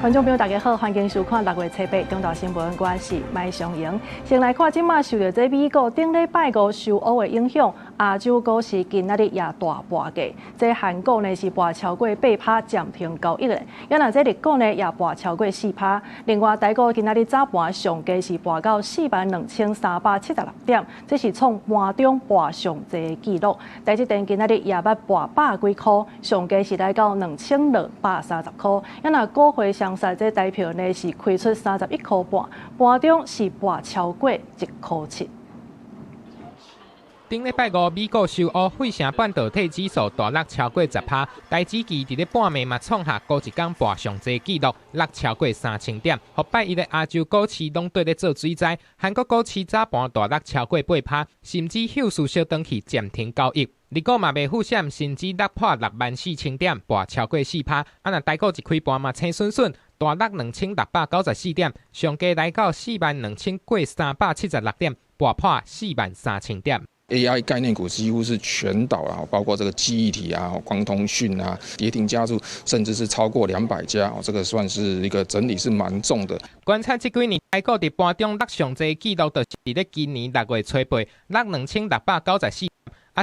观众朋友大家好，欢迎收看6月7日中大新闻，我是麦尚莹。先来看今麦受到这美国顶礼拜五受乌的影响，亚洲股市今仔日也大跌价。这韩国呢是跌超过8%，暂停交易的。也那这日股呢也跌超过4%。另外，台股今仔日早盘上价是跌到42376点，这是创盘中跌上济的纪录。台积电今仔日也捌跌百几块，上价是来到2230块。也那股汇上市这台票呢是开出31块半，盘中是跌超过1块7。顶礼拜五，美国受乌费城半导体指数大落超过10%，台指期伫咧半暝嘛创下高一天跌上济纪录，落超过3000点。后拜一个亚洲股市拢对咧做水灾，韩国股市早盘大落超过8%，甚至休市小长期暂停交易。日股嘛未复闪，甚至落破64000点，跌超过4%。那台股一开盘嘛青顺顺，大落2694点，上价来到42376点，跌破43000点。AI 概念股几乎是全倒啊，包括这个记忆体啊、光通讯啊，跌停家数甚至是超过200家，这个算是一个整理是蛮重的。观察这几年台股伫盘中落上济纪录，就是伫咧今年6月初八落2694点，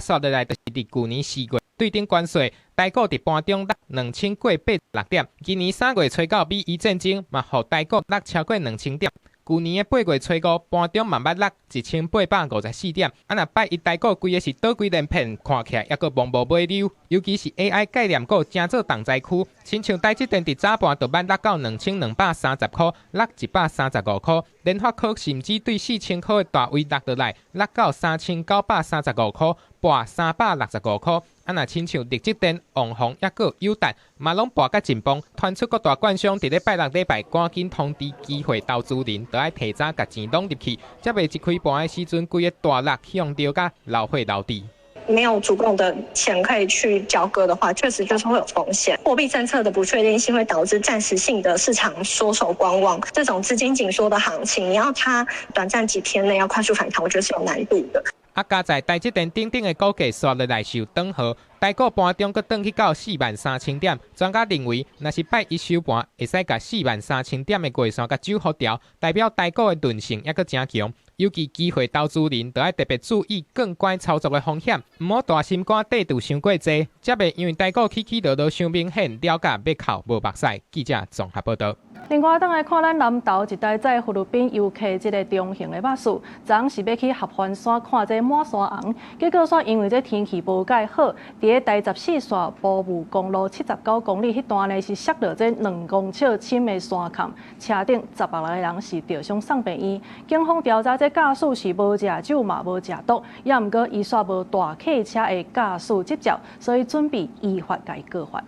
刷落来就是伫去年4月对顶关税，台股伫盘中落2986点，今年3月初9美伊战争嘛，互台股落超过2000点。去年的8月初5，盘中嘛捌落1854点，那拜一台股规个是倒几连片，看起来还阁茫无尾流。尤其是 AI 概念股正做重灾区，亲像台积电伫早盘就捌落到2230块，落135块；联发科甚至对4000块的大位落落来，落到3935块，跌365块。那亲像力积电、旺宏抑阁友达，嘛拢跌甲真崩，传出各大券商伫咧拜6礼拜赶紧通知机会投资人，都要提早甲钱拢入去，才袂一开盘的时阵，规个大落向着甲老血老底。没有足够的钱可以去交割的话，确实就是会有风险。货币政策的不确定性会导致暂时性的市场缩手观望，这种资金紧缩的行情，你要它短暂几天内要快速反弹，我觉得是有难度的。加在台积电顶的股价刷落来受长荷，台股盘中佫转去到43000点。专家认为，若是拜一收盘，会使甲43000点的月线甲走复调，代表台股的韧性抑佫真强。尤其机会投资人，都要特别注意更乖操作的风险，唔好大心肝底住伤过济，才袂因为台股起落落伤明显，了解要靠无目屎。记者综合报道。另外，当来看咱南投一带在菲律宾游客这个中型的巴士，昨是要去合欢山看这满山红，结果说因为这天气无介好，伫第14线埔务公路79公里迄段呢是摔到这2公尺深的山坎，车顶16个人是吊伤送病院。警方调查这驾驶是无食酒嘛无食毒，也毋过伊煞无大客车的驾驶执照，所以准备依法该告发。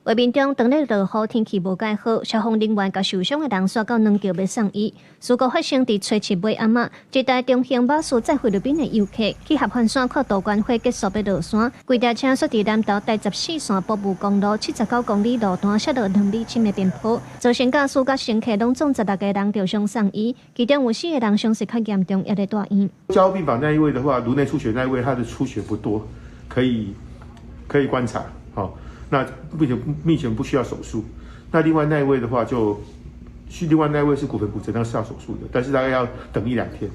画面中，当日落雨，天气无介好，消防人员甲受伤的人刷到2桥要送医。事故发生伫初7尾暗仔，一台中型巴士载菲律宾的游客去合欢山看杜鹃花，结束要落山，规条车煞伫南投第14线埔务公路79公里路段摔到2米深的边坡，造成驾驶甲乘客拢总16个人吊伤送医，其中有4个人伤势较严重，也在大院。加护病房那一位的话，颅内出血那一位，他的出血不多，可以观察，好。那目前不需要手术。那另外那一位的话另外那一位是骨盆骨折，那是要手术的，但是大概要等1-2天，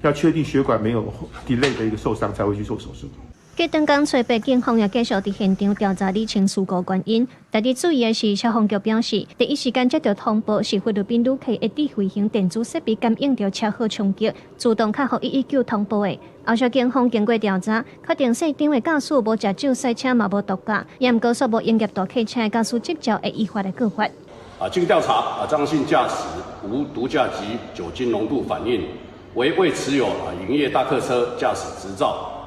要确定血管没有 delay 的一个受伤才会去做手术。继长江初八，警方也继续伫现场调查厘清事故原因。特别注意的是，消防局表示，第一时间接到通报是菲律宾旅客一滴飞行电子设备感应到车祸冲击，自动卡互119通报的。后续警方经过调查，确定现场的驾驶无食酒赛车嘛无毒驾，也毋过说无营业大客车的驾驶执照会依法的告发。经调查，张姓驾驶无毒驾及酒精浓度反应，未持有营业大客车驾驶执照。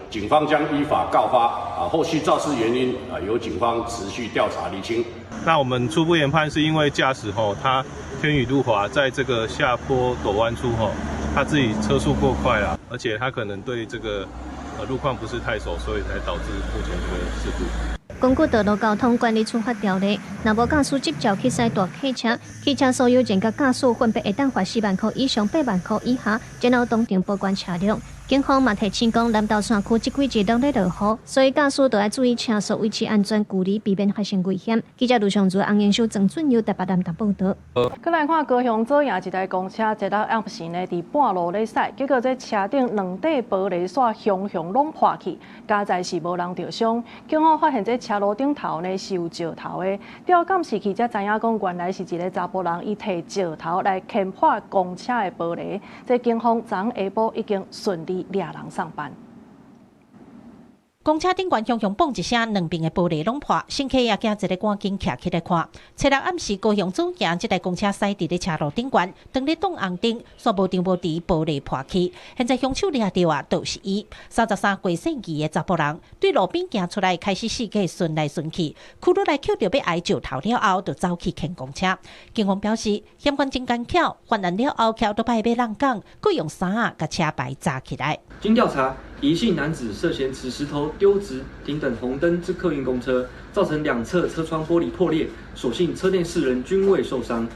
警方将依法告发，后续肇事原因由警方持续调查厘清。那我们初步研判是因为驾驶他天雨路滑，在这个下坡陡弯处他自己车速过快了，而且他可能对这个路况不是太熟，所以才导致目前这个事故。根据道路交通管理处罚条例，若无驾驶执照去驶大客车，汽车所有人甲驾驶分别会当罚4万块以上8万块以下，然后当场保管车辆。警方嘛提醒讲，南投山区这几日拢在落雨，所以驾驶都要注意车速，维持安全距离，避免发生危险。记者卢尚珠、洪延秀、郑俊佑台北南投报道。再来看高雄左营一台公车，一到暗时呢，伫半路咧驶，结果这车顶两块玻璃线熊拢破去，加载是无人着伤。警方发现这车路顶头呢是有石头的，调监视器才知影讲，原来是一个查甫人，伊摕石头来敲破公车的玻璃。这警方昨下晡已经顺利抓人上班。公车顶悬熊蹦一声，两边的玻璃拢破，乘客也惊一个赶紧徛起来看。初六暗时，高雄左营这台公车驶伫咧车路顶悬，当咧动红灯，煞无停无伫玻璃破去。现在凶手抓到啊，就是伊33过世纪的查甫人，对路边行出来，开始四界顺来顺去，跍落来捡到要挨石头了后，就走去牵公车。警方表示，嫌犯真干巧，犯案了后桥都歹要人讲，佮用伞啊甲车牌扎起来。经调查，疑姓男子涉嫌持石头丢掷停等红灯之客运公车，造成两侧车窗玻璃破裂，所幸车内4人均未受伤。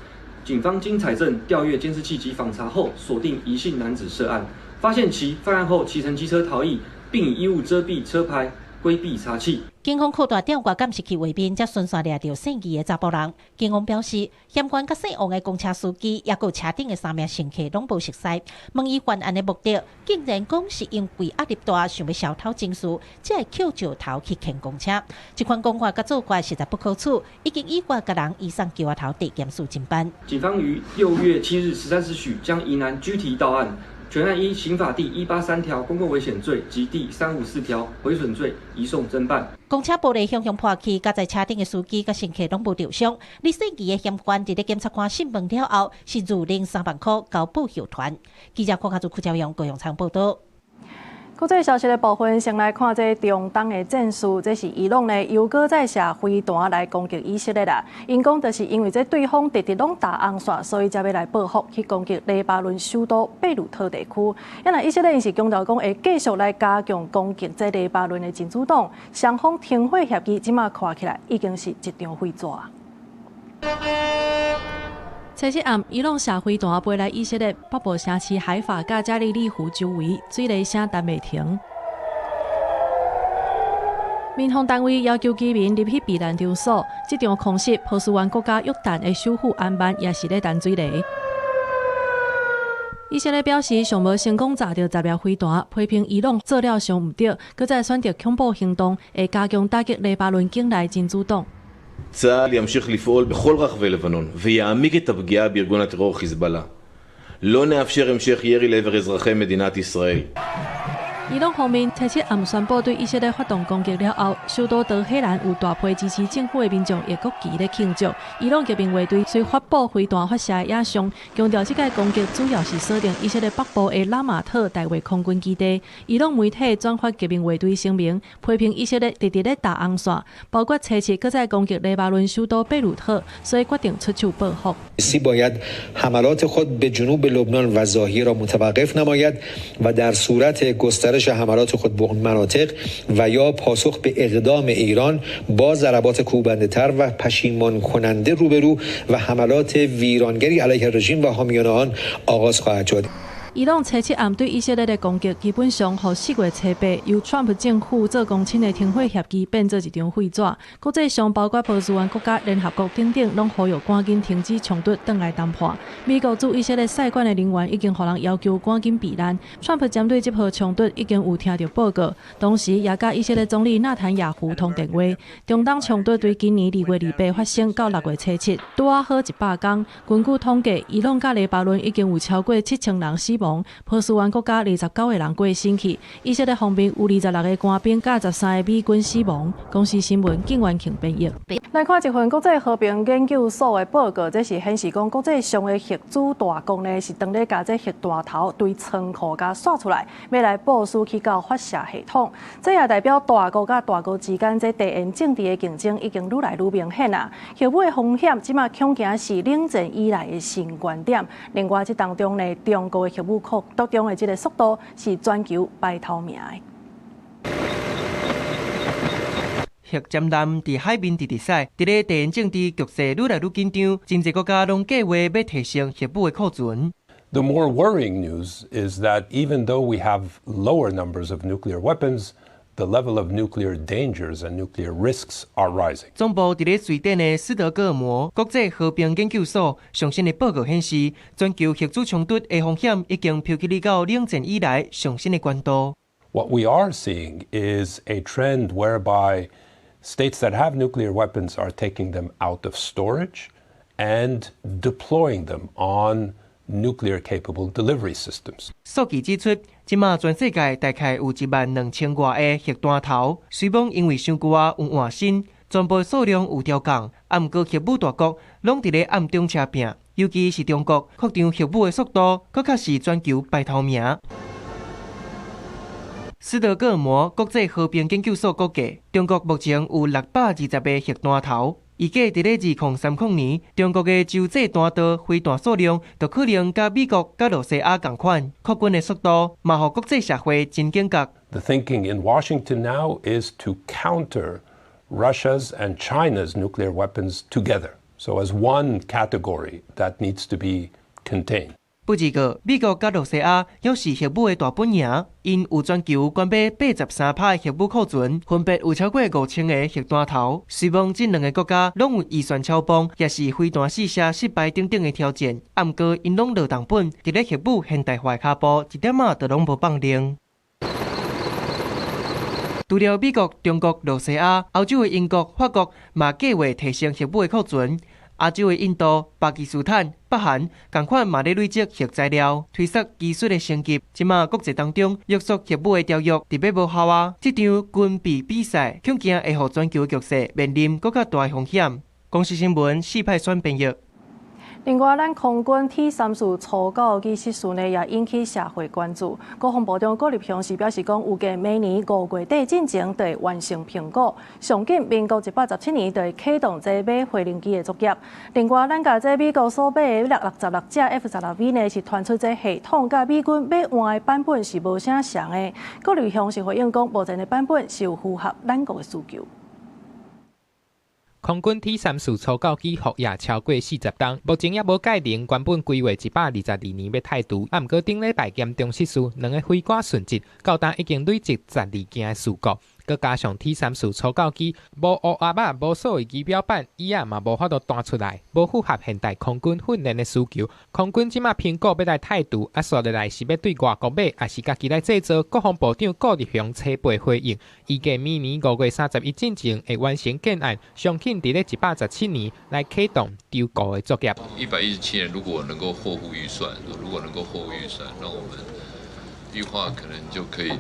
警方经采证、调阅监视器及访查后，锁定疑姓男子涉案，发现其犯案后骑乘机车逃逸，并以衣物遮蔽车牌，规避查缉。警方扩大调阅监视器画面，才顺续抓到姓余的查甫人。警方表示，嫌犯甲姓王的公车司机，也有车顶的3名乘客拢无熟悉。问伊犯案的目的，竟然讲是因为压力大，想要小偷情绪，才会捡石头去牵公车。这款讲法甲做法实在不可取，已经依法甲人移送桥仔头地检署侦办。警方于6月7日13时许将疑男拘提到案。全案依刑法第183条公共危险罪及第354条毁损罪移送侦办。公车玻璃熊破去，加在车顶的司机甲乘客拢无受伤。李姓余的嫌犯伫咧检察官审问了后，是入领3万块交保候团。记者郭家祖、邱朝阳、高雄场报道。国际消息的部分，先来看这中东的战事，这是伊朗呢又搁再射飞弹来攻击以色列啦。因讲就是因为这对方直直拢打红线，所以才要来报复去攻击黎巴嫩首都贝鲁特地区。因为以色列是强调讲会继续来加强攻击这黎巴嫩的真主党，双方停火协议即马看起来已经是一张废纸。星期暗，伊朗射飞弹飞来以色列北部城市海法甲加利利湖周围，水雷声断袂停。民防单位要求居民入去避难场所。这场空袭，波斯湾国家约旦的首府安曼也是咧弹水雷。以色列表示，尚无成功炸到10粒飞弹，批评伊朗做了上唔对，搁再选择恐怖行动，会加强打击黎巴嫩境内真主党。צה"ל ימשיך לפעול בכל רחבי לבנון ויעמיק את הפגיעה בארגון הטרור חיזבאללה. לא נאפשר המשך ירי לעבר אזרחי מדינת ישראל. 伊朗方面星期暗宣布对以色列发动攻击了后，首都德黑兰有大批支持政府的民众也国旗咧庆祝。伊朗革命卫队虽发布飞弹发射的影像，强调这个攻击主要是锁定以色列北部的拉马特大卫空军基地。伊朗媒体转发革命卫队声明，批评以色列直直咧打红线，包括星期搁再攻击黎巴嫩首都贝鲁特，所以决定出手报复。باید حملات خود به جنوب لبنان و ظاهری را متوقف نماید و در صورت گسترش حملات خود به اون مناطق و یا پاسخ به اقدام ایران با ضربات کوبنده‌تر و پشیمان کننده روبرو و حملات ویرانگری علیه رژیم و حامیان آن آغاز خواهد شد. 伊朗星期暗对以色列的攻击，基本上和4月初8由川普政府做公亲的停火协议变做一张废纸。国际上包括波斯湾国家、联合国等等，拢呼吁赶紧停止冲突，转来谈判。美国驻以色列使馆的人员已经互人要求赶紧避难。川普针对这波冲突已经有听到报告，同时也甲以色列总理纳坦雅胡通电话。中东冲突对今年2月28发生到6月初7，拄啊好100天。根据统计，伊朗甲黎巴嫩已经有超过7000人死亡。波斯湾国家29个人过身去，以色列方面有26个官兵甲13个美军死亡。公司新闻警员庆编译。来看一份国际和平研究所的报告，这是显示讲国际上的核主大国呢是当咧甲这核弹头对仓库甲刷出来，要来部署去到发射系统。这也代表大国甲大国之间这地缘政治的竞争已经愈来愈明显啊。核武的风险即马恐惊是冷战以来的新观点。另外，这当中呢，中国的核武库当中的这个速度是全球排头名的。核战舰伫海面直直驶，伫咧地缘政治局势愈来愈紧张，真侪国家拢计划要提升核武的库存。The more worrying news is that even though we have lower numbers of nuclear weapons, the level of nuclear dangers and nuclear risks are rising. 总部伫咧瑞典的斯德哥尔摩国际和平研究所上新的报告显示，全球核子冲突的风险已经飙起到冷战以来上新的高度。What we are seeing is a trend whereby states that have nuclear weapons are taking them out of storage and deploying them on nuclear-capable delivery systems. 数据指出，即马全世界大概有12000外个核弹头，虽然因为伤久啊有换新，全部数量有调降，毋过核武大国拢伫咧暗中车拼，尤其是中国扩张核武的速度，确确是全球排头名。斯德哥尔摩国际和平研究所估计，中国目前有620个核弹头。预计伫咧2030年，中国嘅洲际弹道飞弹数量就可能甲美国、甲罗西亚同款，扩军嘅速度嘛，互国际社会真警觉。The thinking in Washington now is to counter Russia's and China's nuclear weapons together, so as one category that needs to be contained. 不过，美国甲罗西亚又是核武的大本营，因有全球关闭83%的核武库存，分别有超过5000个核弹头。虽然这两个国家拢有预算超帮，也是飞弹试射失败等等的挑战，不过因拢落重本，伫咧核武现代化脚步一点仔都拢无放零。除了美国、中国、罗西亚，欧洲的英国、法国嘛计划提升核武的库存。亚洲的印度、巴基斯坦、北韩同款嘛咧累积核材料，推测技术的升级。即马国际当中约束核武的条约特别无效啊！这场军备比赛恐惊会互全球局势面临更较大的风险。公视新闻4派选编译。另外，咱空军 T-34初稿机失事呢，也引起社会关注。国防部长郭立雄是表示讲，预计明年5月底进前就会完成评估，上紧民国117年就会启动这买飞行机的作业。另外，咱甲这美国所买的66架 F-16V 呢，是传出这系统甲美军买换的版本是无啥像的。郭立雄是回应讲，目前的版本是有符合咱国的需求。空军 T-34初稿机服役超过40吨，目前也无界定原本规划122年要态度，不过顶礼拜严重失事，2个飞官殉职，到单已经累积12件事故。佮加上 T-34初稿机无乌压啊，无所谓仪表板，伊也嘛无法度弹出来，无符合现代空军训练的需求。空军即马评估要来态度，刷落来是要对外国买，还是家己来制作？国防部长郭立雄初步回应，预计明年5月31进前会完成建案，相信伫咧117年来启动丢稿的作业。117年如果能够货物预算，那我们预划可能就可以。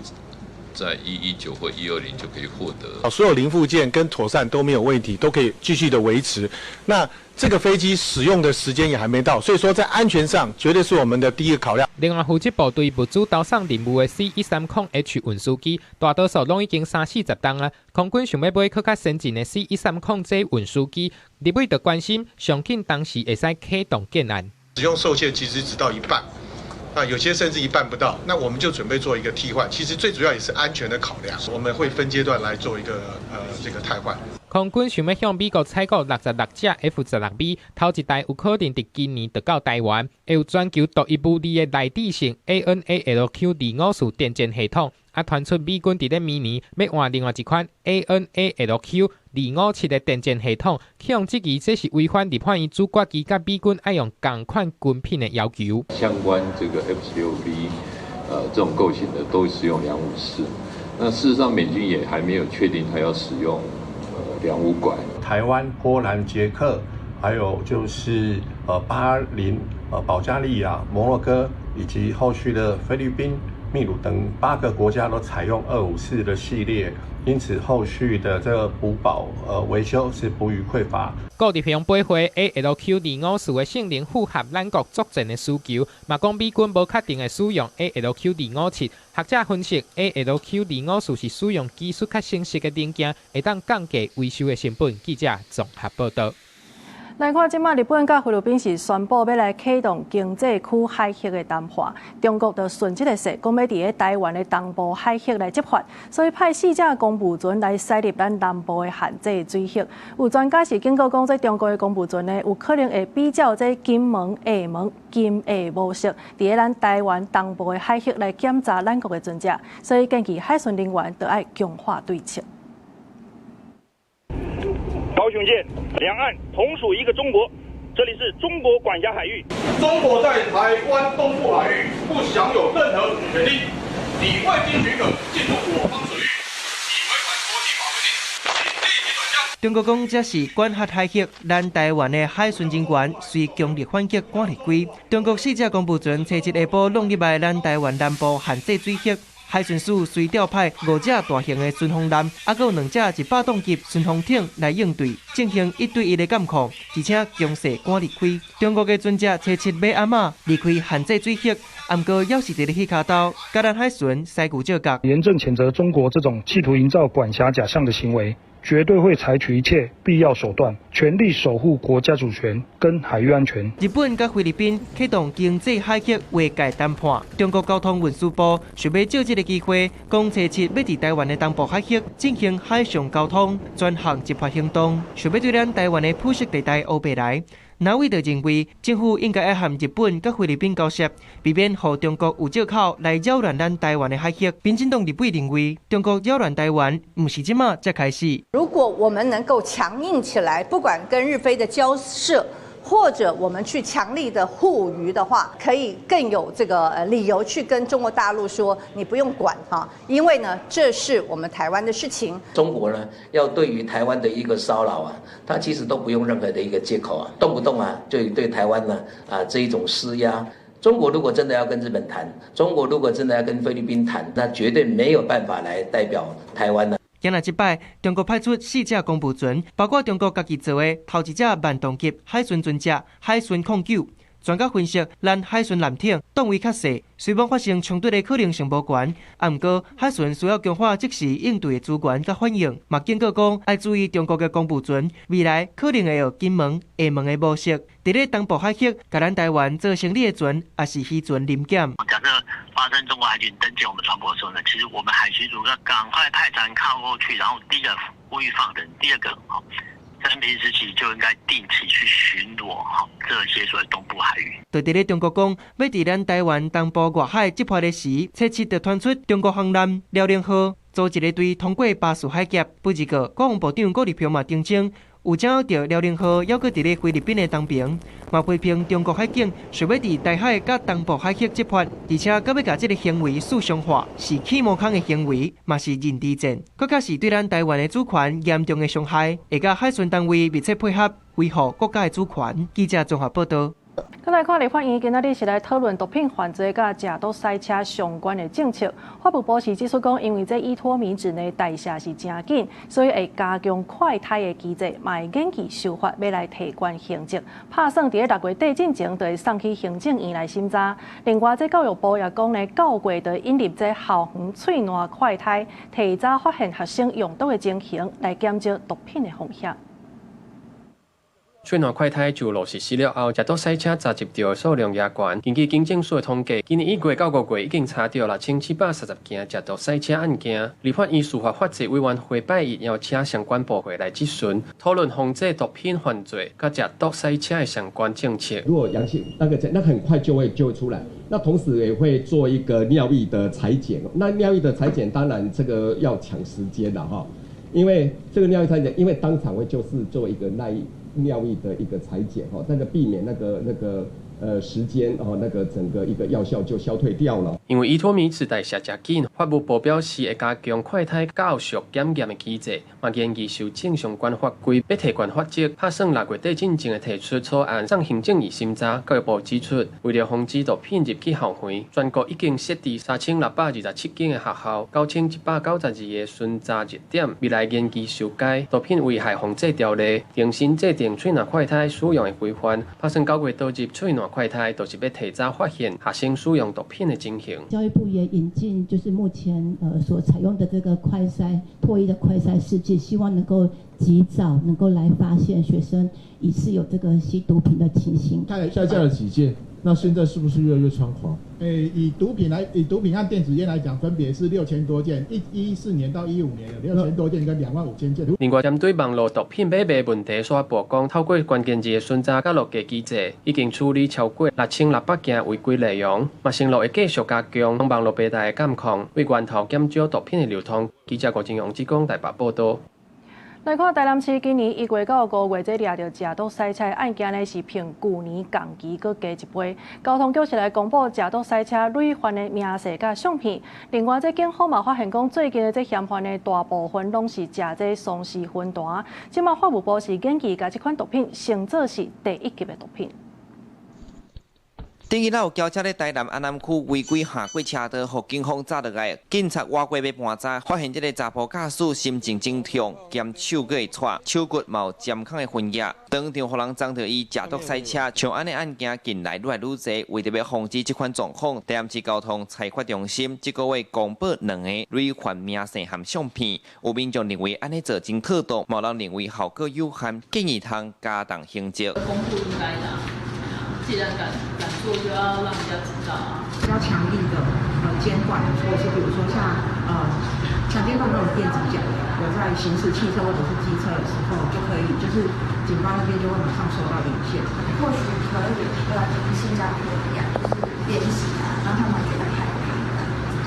在119或120就可以获得。所有零附件跟妥善都没有问题，都可以继续的维持。那这个飞机使用的时间也还没到，所以说在安全上绝对是我们的第一个考量。另外，负责部队物资导送任务的 C-130H 运输机，大多数拢已经30-40吨了。空军想要买更较先进的 C-130J 运输机，立委就关心上紧当时会使启动建案。使用受限其实只到一半。有些甚至一半不到，那我们就准备做一个替换。其实最主要也是安全的考量，我们会分阶段来做一个这个汰换。空军想要向美国采购66架 F-16V， 头一代有可能伫今年就到台湾，会有全球独一无二的内置性 AN/ALQ-25电检系统。传出美军伫咧明年要换另外一款 AN/ALQ-257的电检系统，启用这支这是违反日本伊主决机甲美军爱用同款军品的要求。相关这个 F-16V 这种构型的都使用254，那事实上美军也还没有确定他要使用250管。台湾、波兰、捷克，还有就是巴林、保加利亚、摩洛哥以及后续的菲律宾、秘鲁等8个国家都采用254的系列，因此后续的这个补保维修是不予匮乏。郭立雄买回 ALQ-254的性能符合咱国作战的需求，嘛讲美军无确定的使用 ALQ-257。学者分析 ，ALQ-254是使用技术较成熟的零件，会当降低维修的成本。记者综合报道。来看，即马日本甲菲律宾是宣布要来启动经济区海峡的谈判，中国就顺即个势，讲要伫台湾的东部海峡来执法，所以派4架公务船来驶入咱南部的限制水域。有专家是警告讲，这中国的公务船呢，有可能会比照这金门、厦门、金厦模式，伫咱台湾东部的海峡来检查咱国的船只，所以建议海巡人员就要强化对策。高雄舰，两岸同属一个中国，这里是中国管辖海域。中国在台湾东部海域不享有任何权利，你未经许可进入我方水域，已违反国际法规定，请立即转向。中国讲这是管辖海峡，咱台湾的海巡人员随强力反击赶入归。中国4架公务船初7下晡弄入来咱台湾南部限制水域。海巡署随调派5架大型的巡防舰，还有2架100吨级巡防艇来应对，进行1对1的监控，而且强势赶离开。中国的船只初7尾暗仔离开限制水域，不过要是伫咧迄卡刀，甲咱海巡西古照角。严正谴责中国这种企图营造管辖假象的行为。绝对会采取一切必要手段，全力守护国家主权跟海域安全。日本甲菲律宾启动经济海峡划界谈判，中国交通运输部想要借这个机会，讲初7要伫台湾的东部海峡进行海上交通专项执法行动，想要对咱台湾的普色地带乌白来。哪位就认为政府应该要和日本甲菲律宾交涉，避免和中国有借口来扰乱咱台湾的海峡。民进党立委认为，中国扰乱台湾，不是即马才开始。如果我们能够强硬起来，不管跟日菲的交涉，或者我们去强力的护渔的话，可以更有这个理由去跟中国大陆说，你不用管哈，因为呢，这是我们台湾的事情。中国呢，要对于台湾的一个骚扰啊，它其实都不用任何的一个借口啊，动不动啊就对台湾呢这一种施压。中国如果真的要跟日本谈，中国如果真的要跟菲律宾谈，那绝对没有办法来代表台湾的。今仔即摆，中国派出4架公务船，包括中国家己造的头1架万吨级海巡船只海巡09。专家分析，咱海巡舰艇档位较细，虽望发生冲突的可能性无悬，不过海巡需要强化即时应对的资源甲反应。嘛警告讲，要注意中国的公务船未来可能会有金门、厦门的模式，伫咧东部海峡，甲咱台湾做生理的船，也是渔船临检。假设发生中国海军登舰我们船舶的时候呢，其实我们海巡署要赶快派船靠过去，然后第一个呼吁放人，第二个在平时期就应该定期去巡逻这些所谓东部海域。就伫咧中国讲，要伫咱台湾东部外海执法的时，初7就传出中国航艦辽宁号组一个队通过巴士海峡。不一个国防部长郭立平嘛澄清，有掌握到辽宁号还阁伫咧菲律宾的东边，嘛批评中国海警想要伫台海甲东部海峡执法，而且阁要甲这个行为诉讼化，是起毛孔的行为，嘛是认知战，更加是对咱台湾的主权严重的伤害，会甲海巡单位密切配合，维护国家的主权。记者综合报道。再来看立法院今仔日是来讨论毒品犯罪甲食毒塞车相关的政策。法务部是指出讲，因为这依托米质的代谢是真紧，所以会加强快筛的机制，嘛会研究修法要来提悬刑责。拍算伫6月底进前，就会送去行政院来审查。另外，这教育部也讲呢，9月就引入这校园喙瘾快筛，提早发现学生用毒的情形，来减少毒品的风险。喙瘾快筛就落实施了后，食毒塞车查入到的数量也悬。根据警政署的统计，今年1月到5月已经查到6730件食毒塞车案件。立法院司法法制委员会拜一邀请相关部会来质询，讨论防治毒品犯罪甲食毒塞车的相关政策。如果阳性那很快就会出来。那同时也会做一个尿液的采检。那尿液的采检当然这个要抢时间了哈，因为这个尿液采检，因为当场会就是做一个尿液的一个采检哈，那个避免那个时间那个整个一个药效就消退掉了。因为依托米质代谢较紧，法务部表示会加强快筛教育检验的机制，嘛研究修正相关法规，要提悬法则。拍算6月底进前的提出草案上行政院审查。教育部指出，为了防止毒品入去校园，全国已经设置3627间的学校，9192个巡查热点。未来研究修改毒品危害防治条例，重新制定喙瘾快筛使用的规范。拍算9月导入喙瘾快胎，就是要提早发现学生使用毒品的情形。教育部也引进，就是目前所采用的这个快筛唾液的快筛试剂，希望能够及早能够来发现学生疑似有这个吸毒品的情形。下架了几件，那现在是不是越来越猖狂？以毒品和电子烟来讲，分别是6000多件，14年到15年有6000多件跟25000件。另外，针对网络毒品买卖问题所曝光，透过关键字的巡查甲落架机制，已经处理超过6600件违规内容。嘛，承诺会继续加强网络平台的监控，为源头减少毒品的流通。记者郭金勇之讲台北报道。来看台南市今年1月到5月，这掠到食毒塞车案件呢是平旧年同期搁加1倍。交通局是来公布食毒塞车累犯的名册甲相片。另外，这警方嘛发现讲，最近的这嫌犯的大部分拢是食这松氏芬团。今嘛法务部是研究甲这款毒品升做是第1级的毒品。顶日有轿车咧台南安南区违规下过车道，互警方抓落来。警察挖过要盘查，发现这个查甫驾驶心情真痛，兼手搁会喘，手骨嘛有尖孔的分野，当场互人撞到伊食毒塞车。像安尼案件近来愈来愈多，为着要防止这款状况，台南市交通采发中心这个月公布2个累犯名册和相片。有民众认为安尼做真妥当，某人认为效果有限，建议通加重刑责。公布应该的，既然敢做，就要让人家知道啊。比较强力的监管，或者是比如说像监管那种电子奖，有在行驶汽车或者是机车的时候，就可以就是警方那边就会马上收到影片。或许可以跟新加坡一样，就是练习啊，让他们觉得害怕。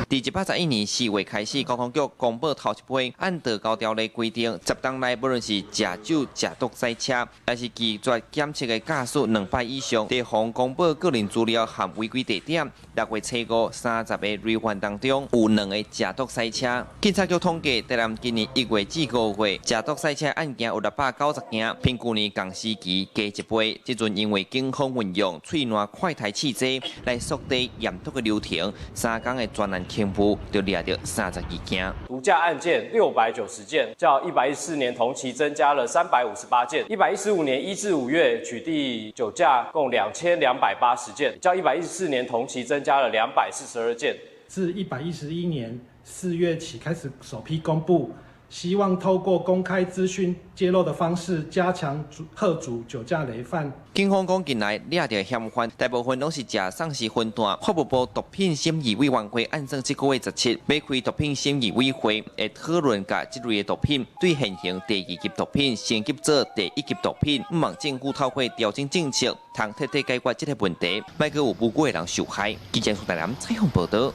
第111年4月开始，交通局公布头一批按道交条例规定，10天内不论是食酒、食毒塞车，还是拒绝检测的驾驶2摆以上，地方公布个人资料和违规地点。6月初5 30个累犯当中，有2个食毒塞车。警察局统计，台南今年1月至5月食毒塞车案件有690件，比去年同时期加1倍。这阵因为警方运用喙烂快抬汽车来缩短验毒的流程，3天的专案清部就掠到32件。毒驾案件690件，较114年同期增加了358件。115年1至5月取缔酒驾共2280件，较114年同期增加了242件。自111年4月起开始首批公布，希望透过公开资讯揭露的方式，加强遏阻酒驾累犯。警方讲，近来掠到嫌犯，大部分拢是食丧尸分段。法务部毒品审议委员会按照这个月17要开毒品审议委会，会讨论甲这类的毒品对现行第2级毒品升级做第1级毒品。希望政府透过调整政策，通彻底解决这个问题，莫阁有无辜的人受害。记者苏台南采访报道。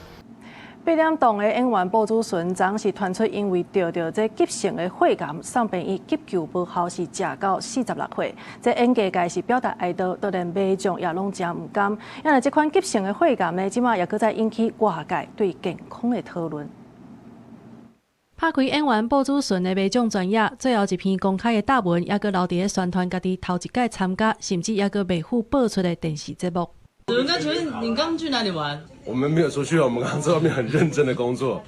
8点档的演员鲍子淳，昨是传出因为得到这急性的肺癌，送病医急救无效，是食到46岁。这演艺界是表达哀悼，都连迷众也拢真唔甘。因为这款急性的肺癌呢，即马也搁再引起外界对健康的讨论。拍开演员鲍子淳的迷众专业，最后一篇公开的答文，也搁留伫咧宣传家己头一届参加，甚至也搁未付播出的电视节目。人家请问你刚去哪里玩？我们没有出去，我们刚刚在外面很认真的工作。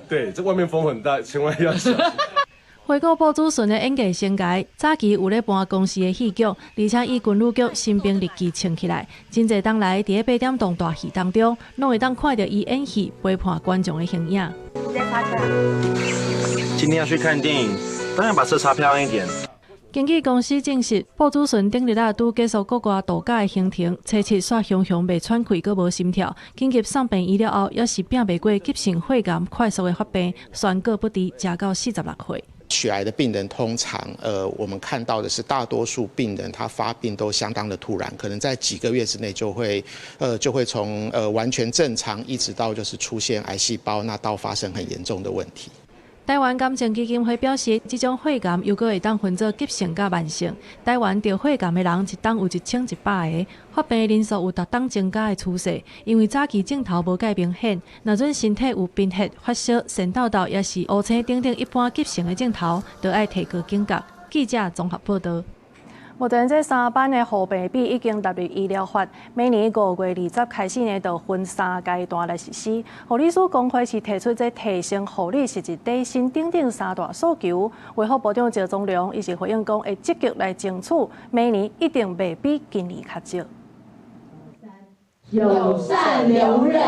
对，这外面风很大，千万要小心。回顾鲍子淳的演艺生涯，早期有咧搬公司的戏剧，而且以军旅剧新兵日记撑起来。真侪当来伫咧8点档大戏当中，拢会当看到伊演戏陪伴观众的形影。今天要去看电影，当然把车擦漂亮一点。经纪公司证实，鲍子淳顶日拄结束国外度假的行程，初7煞熊熊未喘气，阁无心跳，紧急送病医了后，也是拼袂过急性肺癌快速的发病，宣告不治，食到46岁。血癌的病人通常，我们看到的是大多数病人他发病都相当的突然，可能在几个月之内就会从完全正常一直到就是出现癌细胞，那到发生很严重的问题。台湾癌症基金会表示，这种肺癌又阁会当分做急性甲慢性。台湾得肺癌的人一当有1100个，发病的人数有逐当增加的趋势。因为早期镜头无介明显，若准身体有贫血、发烧、肾豆豆，也是乌青等等一般急性的镜头，就要提高警觉。记者综合报道。目前这3班的护病比已经纳入医疗法，每年5月20开始呢，就分3阶段来实施。护理师工会是提出这提升护理实质底薪等等3大诉求。卫福部长赵宗良伊是回应讲，会积极来争取，每年一定袂比今年较少。友善留任，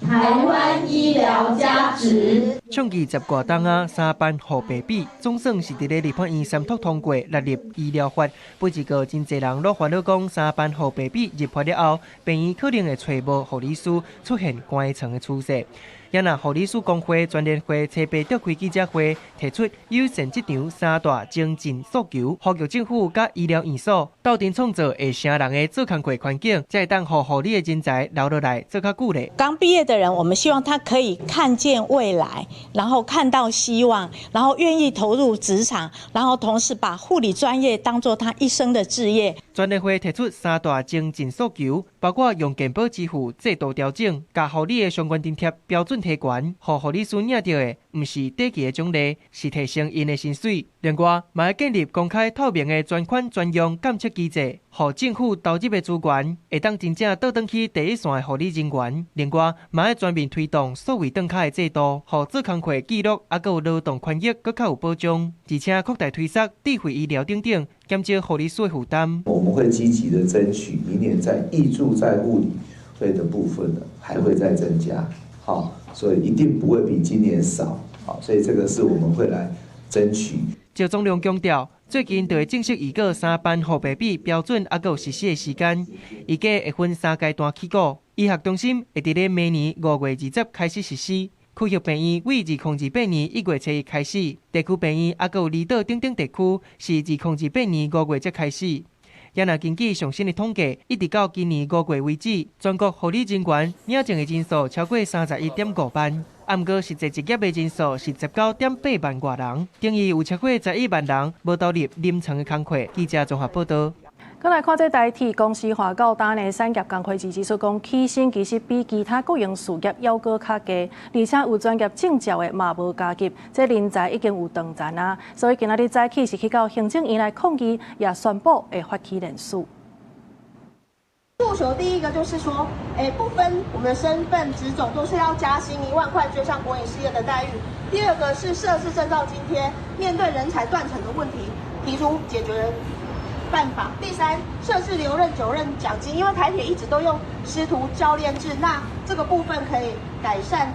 台湾医疗价值。创20外档3班护爸比，总算是伫咧立法院三读通过纳入医疗法。不过，真侪人都烦恼讲3班护爸比入法了后，病院可能会找无护理师，出现关层的趋势。也那护理师工会全联会初八召开记者会，提出优先这场3大精进诉求，呼吁政府甲医疗院所斗阵创造会成人的做工课环境，才会当互护理的人才留落来做较久咧。刚毕业的人，我们希望他可以看见未来，然后看到希望，然后愿意投入职场，然后同时把护理专业当作他一生的志业。全联会提出3大精进诉求，包括用健保支付制度调整，甲护理的相关津贴标准提悬，互护理师领到的毋是短期的奖励，是提升因的薪水。另外，嘛要建立公开透明的专款专用监测机制，互政府投入的资源会当真正倒转去第一线的护理人员。另外，嘛要全面推动所谓顿卡的制度，互做工课记录，还有劳动权益更较有保障，而且扩大推测智慧医疗等等，减少护理师的负担。我们会积极的争取，明年在挹注在护理费的部分呢，还会再增加。好，所以一定不会比今年少。好，所以这个是我们会来争取。赵总统强调，最近就会正式预告3班护爸比标准，还有实施的时间，预计会分3阶段起稿。医学中心会伫咧明年5月20日开始实施。区域病院为2008年1月7日开始，地区病院还有离岛等地区是2008年5月才开始。也若根据上新的统计，一直到今年5月为止，全国护理人员领证的人数超过31.5万。不过，实际职业的人数是19.8万外人，等于有超过11万人无投入临床的工课。记者综合报道。再来看这台铁公司化到单的产业工会指出，讲起薪其实比其他各营事业要搁较低，而且有专业证照的嘛无加急，这人才已经有动残啊。所以今仔日早起是去到行政院来抗议，也宣布会发起联署。诉求第一个就是说，不分我们的身份职种，都是要加薪1万块，追上国营事业的待遇。第二个是设置证照津贴，面对人才断层的问题，提出解决办法。第三，设置留任9任奖金，因为台铁一直都用师徒教练制，那这个部分可以改善。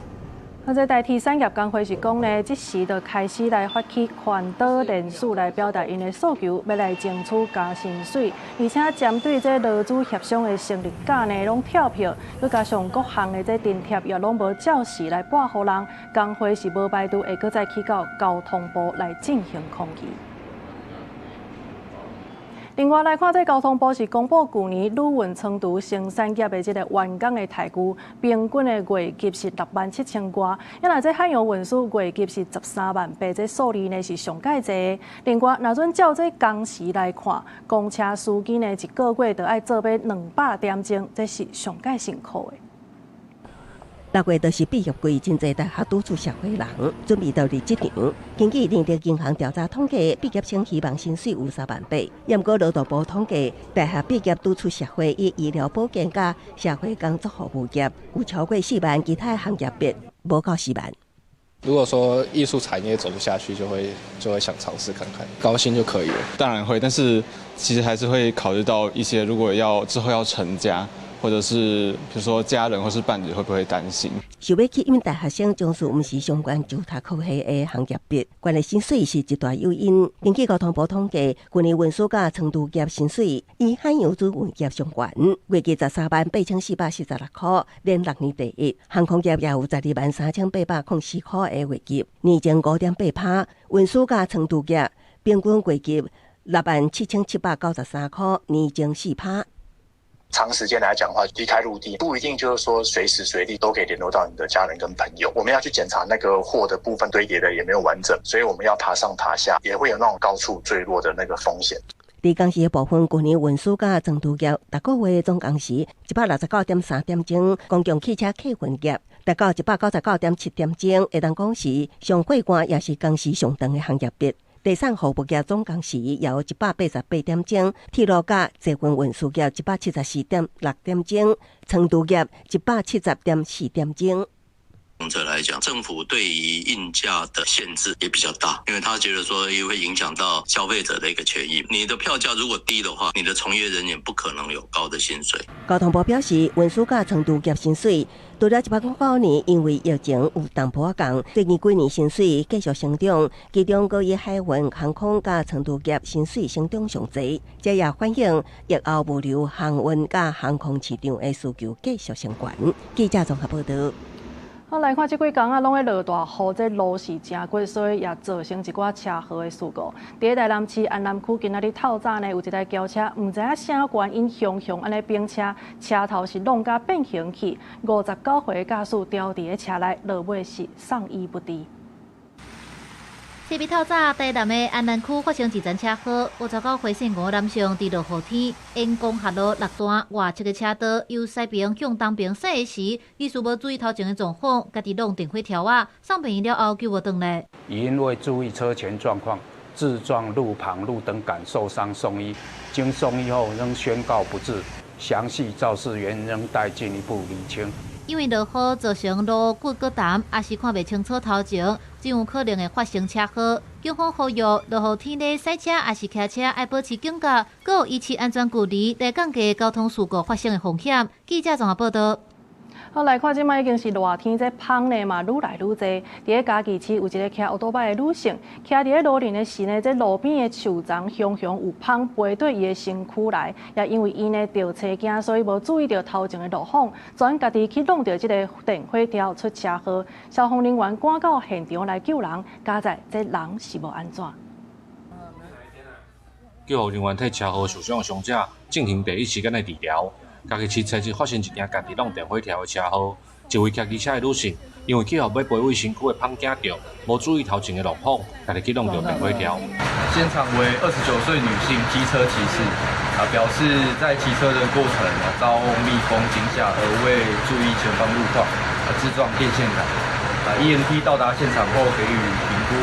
这台铁产业工会是讲呢，即时就开始来发起环岛联署来表达因的诉求，要来争取加薪水，而且针对这劳资协商的成立假呢，拢跳票，佮加上各项的这津贴也拢无照实来拨予人，工会是无排除会搁再去到交通部来进行抗议。另外来看，这交通部是公布去年旅运长途生产业的这个员工的待遇，平均的月级是67000多，因为这海洋运输月级是13万8，这数字呢是上介济。另外，若准照这工时来看，公车司机呢一个月就要做要200点钟，这是上介辛苦的。6月就是毕业季，真侪大学拄出社会人准备到入职场。根据人力银行调查统计，毕业生希望薪水有3万8。也不过劳动部统计，大学毕业拄出社会以医疗保健甲社会工作服务业有超过4万，其他行业别无到4万。如果说艺术产业走不下去，就会想尝试看看，高薪就可以了。当然会，但是其实还是会考虑到一些，如果之后要成家。或者是比如说家人或是伴侣会不会担心？想要去因大学生从事毋是相关就读科系的行业别，关的薪水是一大诱因。根据交通部统计，去年运输甲长途业薪水以海洋资运业相关，月计13万8446块，连6年第一。航空业也有12万3804块的月计，年增5.8%。运输甲长途业平均月计6万7793块，年增4%。长时间来讲的话，离开陆地不一定就是说随时随地都可以联络到你的家人跟朋友。我们要去检查那个货的部分堆叠的也没有完整，所以我们要爬上爬下，也会有那种高处坠落的那个风险。在工时的部分，去年运输甲长途业逐个月总工时169.3点钟，公共汽车客运业达到199.7点钟，会当讲是上过关也是工时上长的行业别。第三服务业总工时也有188点钟，铁路甲捷运运输业174.6点钟，长途业170.4点钟。公车来讲，政府对于运价的限制也比较大，因为他觉得说也会影响到消费者的一个权益。你的票价如果低的话，你的从业人员不可能有高的薪水。交通部表示，运输甲程度业薪水除了1809年因为疫情有淡薄仔降，最近几年薪水继续成长，其中各以海运、航空甲程度业薪水成长上侪，这也反映疫后物流、航运甲航空市场的需求继续升悬。记者综合报道。好，来看这几天啊，拢在落大雨，这路是真贵，所以也造成一寡车祸的事故。伫台南市安南区今仔日透早呢，有一台轿车，唔知影啥原因向安尼并车，车头是弄甲变形去，59岁的驾驶掉伫个车内，落尾是送医不治。特别透早，台南的安南区发生一阵车祸，59岁姓吴男性伫落雨天，因公下路6段外侧的车道由西边向东边驶时，技术无注意头前的状况，家己弄电火条啊，送病院了后救无回来。因未注意车前状况，自撞路旁路灯杆受伤送医，经送医后仍宣告不治，详细肇事原因仍待进一步厘清。因为落雨造成路骨过淡，也是看袂清楚头前，真有可能会发生车祸。警方呼吁落雨天咧驶车也是骑车要保持警觉，搁有维持安全距离，来降低交通事故发生的风险。记者综合报道。好，来看即摆已经是热天，这芳呢嘛愈来愈多。伫个嘉义市有一个骑乌多摆的女性，骑伫个路林的时呢，这路边的树丛熊有芳飞对伊的身躯来，也因为伊呢着车惊，所以无注意到头前的路况，转家己去弄到这个电火条出车祸。消防人员赶到现场来救人，加在这人是无安怎。救护人员替车祸受伤的伤者进行第一时间的治疗。嘉义市昨日发生一件家己弄电火条的车祸，一位骑机车的女性因为计划要飞卫生区的芳囝着，无注意头前的路况，家己去弄到电火条。现场为29岁女性机车骑士，表示在骑车的过程遭蜜蜂惊吓而未注意前方路况，自撞电线杆。EMT 到达现场后给予评估，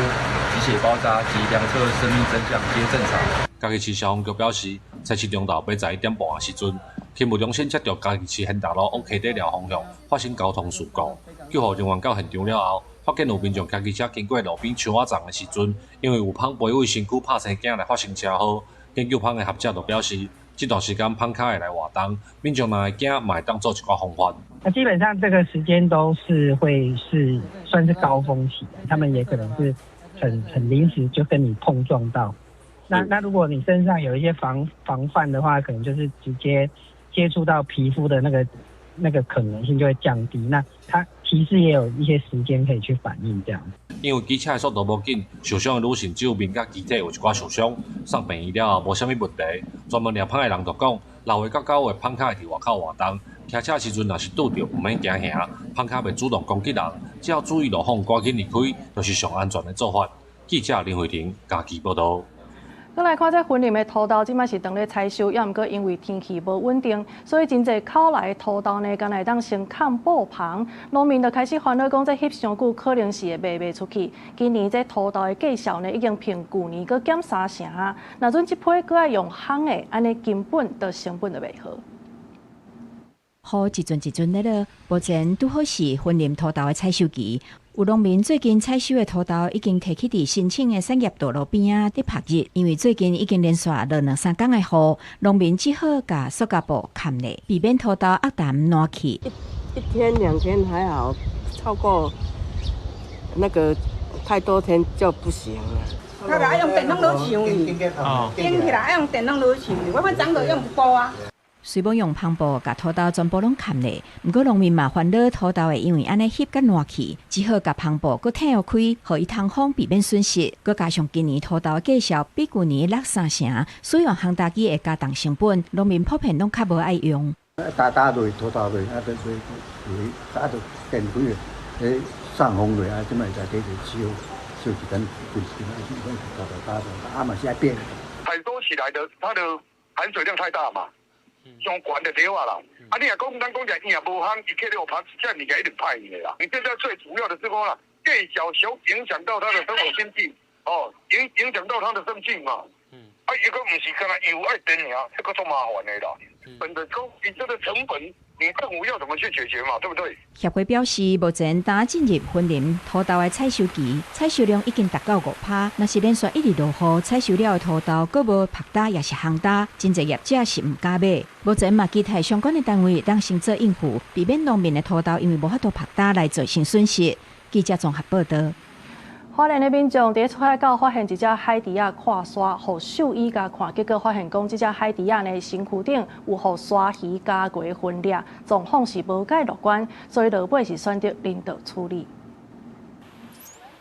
机血包扎及量测生命真相皆正常。嘉义市消防局表示，在市中昼8时1点半的时阵，勤务中心接到嘉义市现大路往溪底寮方向发生交通事故。救护人员到现场了后，发现有民众骑机车经过路边树仔丛的时阵，因为有芳飞卫身躯拍生囝来发生车祸。研究芳的学者就表示，这段时间芳脚会来活动，民众若会惊，嘛会当做一寡方法。那基本上这个时间都是会是算是高峰期，他们也可能是很临时就跟你碰撞到。那如果你身上有一些防范的话，可能就是直接接触到皮肤的那个可能性就会降低。那它其实也有一些时间可以去反应这样。因为机车的速度无紧，受伤的女性只有面甲机体有一寡受伤，送病院了后无啥物问题。专门抓芳的人就讲，6月到9月芳脚会伫外口活动，骑车时阵若是拄着，唔免惊吓，芳脚袂主动攻击人，只要注意路况，赶紧离开，就是上安全的做法。记者林慧婷嘉义报道。再来看这云林的土豆，即摆是当咧采收，也毋过因为天气无稳定，所以真侪口内的土豆呢，敢若会当先看布棚，农民就开始烦恼讲，这翕上久可能是会卖袂出去。今年这土豆的价销呢，已经平旧年搁减3成，若准即批搁爱用烘的，安尼根本的成本就袂好。雨一阵一阵咧落，目前拄好是云林土豆的采收期。有农民最近采收的土豆已经提起伫申请的产业道路边啊，伫拍日。因为最近已经连续落2-3天的雨，农民只好甲塑胶布盖咧，避免土豆压淡烂去。一天2天还好，超过那个太多天就不行了。他来用电动炉烧呢，顶起来用电动炉烧呢，我们长得用布啊。虽无用篷布甲土豆全部拢盖咧，毋过农民嘛烦恼土豆会因为安尼翕甲烂去，只好甲篷布搁挺开，互伊通风，避免损失。搁加上今年土豆的价销比旧年落3成，使用烘干机会加重成本，农民普遍拢较无爱用。打落土豆落，啊，所以打到电开诶，送风落啊，即卖在地烧一根几斤啊，几根土豆打到，啊嘛是爱变。采收起来的，它的含水量太大嘛。上悬就对啊啦，你若讲咱讲起来硬无烘，一克6趴，这物件一定歹去啦。你现在最主要的是讲啦，价小影响到他的生活经济，影响到他的生计嘛。一个不是干那油爱电尔，这个做麻烦的啦。本着讲，你这个成本你政府要怎么去解决嘛，对不对？协会表示，目前打进入分林土豆的采收期，采收量已经达到5%。若是连续一日落雨，采收了的土豆佫无拍打也是烘打，真侪业者是唔敢买。目前嘛，期待相关的单位当先做应付，避免农民的土豆因为无法度拍打来造成损失。记者综合报道。花莲的民众伫出海口发现一只海猪仔跨沙，互兽医甲看，结果发现讲，这只海猪仔呢身躯顶有互鲨鱼加过分裂，状况是无介乐观，所以落尾是选择人道处理。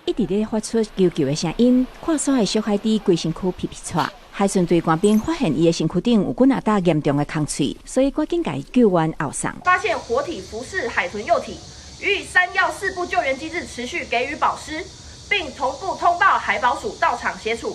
一直咧发出求救的声音，跨沙的小海猪规身躯皮皮喘。海巡队官兵发现伊的身躯顶有几哪大严重的空脆，所以赶紧甲伊救援后送。发现活体服侍海豚幼体，予以3要4步救援机制持续给予保施。并同步通报海保署到场协助，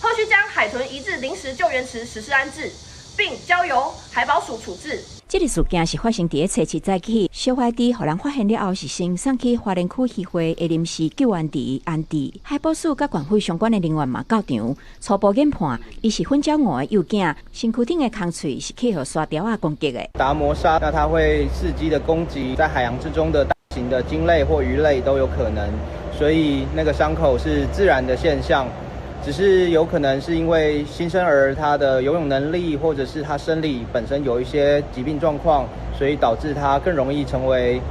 后续将海豚移至临时救援池实施安置，并交由海保署处置。这个事件是发生伫初7早起，小海猪互人发现了后，是先送去花莲区渔会的临时救援池安置。海保署甲管会相关的人员嘛到场，初步研判，伊是粉礁鱼的幼囝，身躯顶的空脆是去互沙雕啊攻击的。达摩鲨，那它会伺机的攻击在海洋之中的大型的鲸类或鱼类都有可能。所以那个伤口是自然的现象，只是有可能是因为新生儿他的游泳能力或者是他生理本身有一些疾病状况，所以导致他更容易成为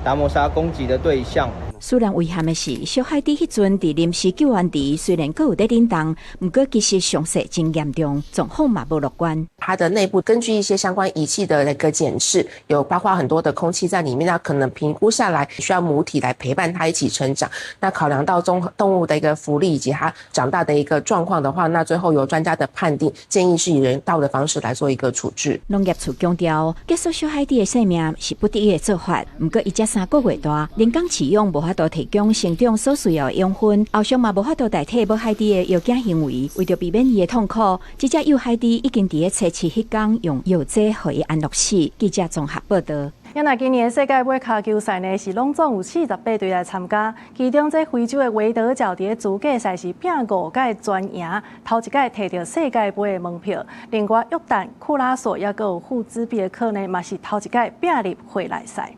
达摩鲨攻击的对象。虽然遗憾的是，小海猪迄阵伫临时救援池虽然阁有在冷冻，不过其实伤势真严重，状况嘛不乐观。它的内部根据一些相关仪器的那个检视，有包括很多的空气在里面，那可能评估下来需要母体来陪伴它一起成长。那考量到动物的一个福利以及它长大的一个状况的话，那最后由专家的判定，建议是以人道的方式来做一个处置。农业处强调，结束小海猪的生命是不得已的做法，不过伊才3个月大，人工饲养无法度提供成长所需要的养分，后续嘛无法度代替母海猪的药检行为。为着避免伊的痛苦，这只幼海猪已经伫咧初7迄天用药剂互伊安乐死。记者综合报道。那今年世界杯卡球赛呢是拢总有48队来参加，其中这非洲的维德角伫资格赛是拼5届全赢，头一届摕到世界杯的门票。另外，约旦、库拉索也有富兹比的克呢，嘛是头一届拼入回来赛。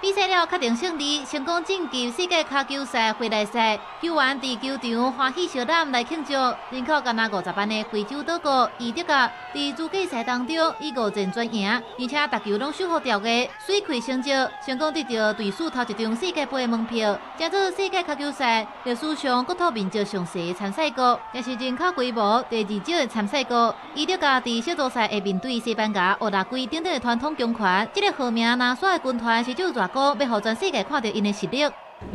比赛了，确定胜利，成功晋级世界卡球赛回来赛。球员伫球场欢喜笑脸来庆祝。人口敢若50万的非洲岛国伊德甲伫资格赛当中以5战全赢，而且逐球拢守好条个，水开成绩，成功得到队史头一张世界杯的门票，加做世界卡球赛历史上国土面积上细的参赛国，也是人口规模第2少的参赛国。伊德甲伫小组赛会面对西班牙、乌拉圭等等的传统强权，这个号名拿选的军团是就热要互全世界看到因的实力。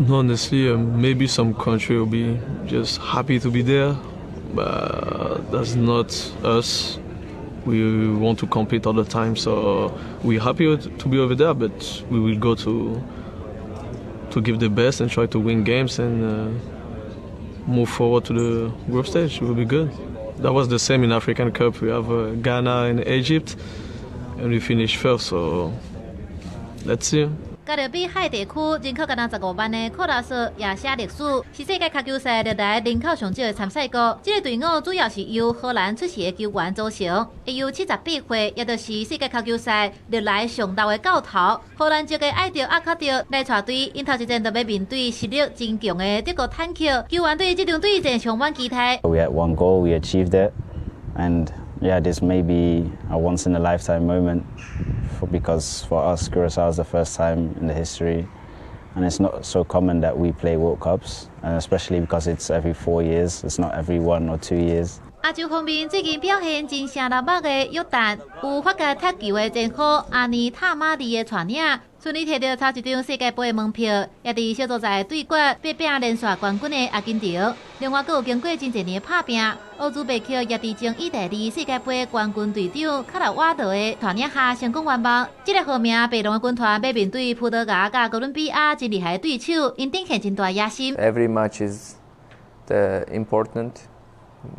Honestly, maybe some country will be just happy to be there, but that's not us. We want to compete all the time, so we're happy to be over there, but we will go to give the best and try to win games and move forward to the group stage. It will be good. That was the same in African Cup. We have Ghana and Egypt, and we finished first, so let's see. 甲着比海地区人口敢若15万的库拉索也写历史，是世界卡球赛历来人口上少的参赛国。这个队伍主要是由荷兰出席的球员组成，会有78岁，也就是世界卡球赛历来上老的教头。荷兰籍的爱德阿卡德来带队，因头一战就要面对实力真强的德国坦克。球员对这场对战充满期待。We had one goal, we achieved it, and yeah, this may be a once in a lifetime moment. Because for us, Curaçao is the first time in the history, and it's not so common that we play World Cups, and especially because it's every 4 years, it's not every 1 or 2 years. 亚洲方面，最近表现真成立目的约旦，有法甲踢球的前锋阿尼塔马利的传领，顺利摕到头一张世界杯的门票，也伫小组赛对决必拼连续冠军的阿根廷。另外，阁有经过真侪年拍拼，欧洲杯球也伫争议第2世界杯冠军队长卡拉瓦德的传领下成功圆梦。这个号名白龙的军团要面对葡萄牙甲哥伦比亚真厉害的对手，因顶现真大野心。Every match is important.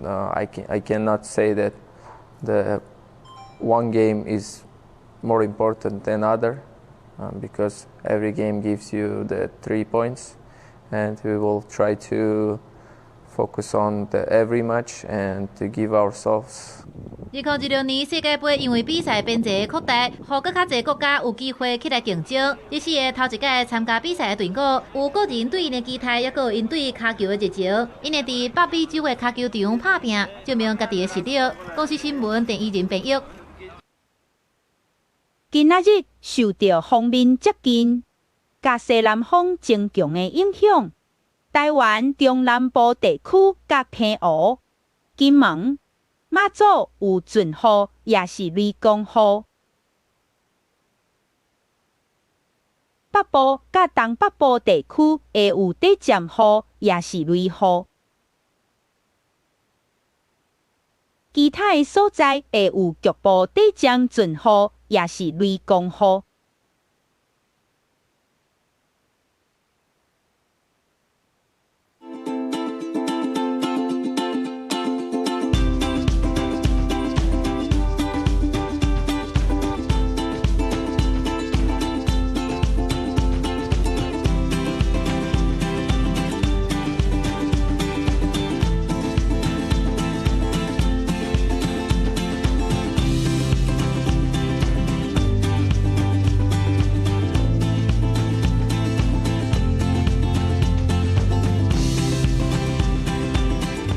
I cannot say that the one game is more important than other because every game gives you the 3 points, and we will try to focus on the every match and to give ourselves. 2016年世界杯因为比赛边界扩大，让更较侪国家有机会起来竞争。这是的头一届参加比赛的队伍，有个人对因的期待，也有因对骹球的热情。因会伫北美洲的骹球场打拼，证明家己的实力。公司新闻第一人编译。今仔日受到锋面接近、甲西南风增强的影响，台湾中南部地区甲澎湖、金门、马祖有阵雨，也是雷公雨。北部甲东北部地区会有短暂雨，也是雷雨。其他的所在会有局部短暂阵雨，也是雷公雨。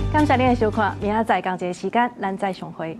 感谢您的收看，明仔载同一个时间，咱再相会。